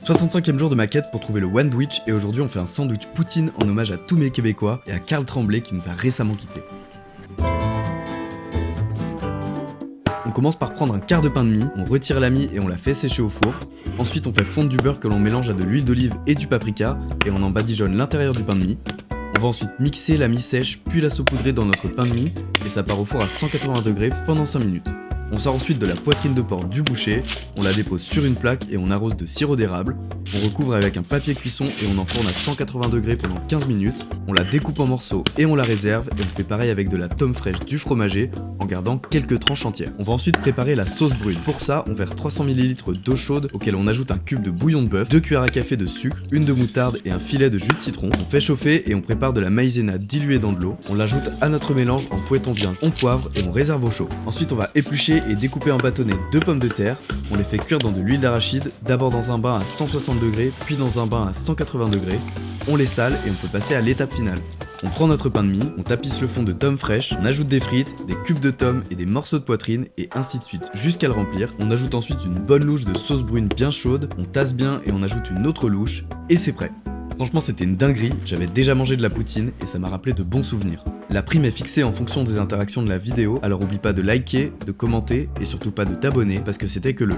65e jour de ma quête pour trouver le Wandwich et aujourd'hui on fait un sandwich poutine en hommage à tous mes Québécois et à Carl Tremblay qui nous a récemment quittés. On commence par prendre un quart de pain de mie, on retire la mie et on la fait sécher au four. Ensuite on fait fondre du beurre que l'on mélange à de l'huile d'olive et du paprika et on en badigeonne l'intérieur du pain de mie. On va ensuite mixer la mie sèche puis la saupoudrer dans notre pain de mie et ça part au four à 180 degrés pendant 5 minutes. On sort ensuite de la poitrine de porc du boucher, on la dépose sur une plaque et on arrose de sirop d'érable. On recouvre avec un papier cuisson et on enfourne à 180 degrés pendant 15 minutes. On la découpe en morceaux et on la réserve et on fait pareil avec de la tome fraîche du fromager en gardant quelques tranches entières. On va ensuite préparer la sauce brune. Pour ça, on verse 300 ml d'eau chaude auquel on ajoute un cube de bouillon de bœuf, 2 cuillères à café de sucre, une de moutarde et un filet de jus de citron. On fait chauffer et on prépare de la maïzena diluée dans de l'eau. On l'ajoute à notre mélange en fouettant bien, on poivre et on réserve au chaud. Ensuite, on va éplucher et découper en bâtonnets 2 pommes de terre. On les fait cuire dans de l'huile d'arachide, d'abord dans un bain à 160 degrés, puis dans un bain à 180 degrés. On les sale et on peut passer à l'étape finale. On prend notre pain de mie, on tapisse le fond de tomes fraîches, on ajoute des frites, des cubes de tomes et des morceaux de poitrine et ainsi de suite jusqu'à le remplir. On ajoute ensuite une bonne louche de sauce brune bien chaude, on tasse bien et on ajoute une autre louche et c'est prêt. Franchement c'était une dinguerie, j'avais déjà mangé de la poutine et ça m'a rappelé de bons souvenirs. La prime est fixée en fonction des interactions de la vidéo, alors oublie pas de liker, de commenter et surtout pas de t'abonner parce que c'était que le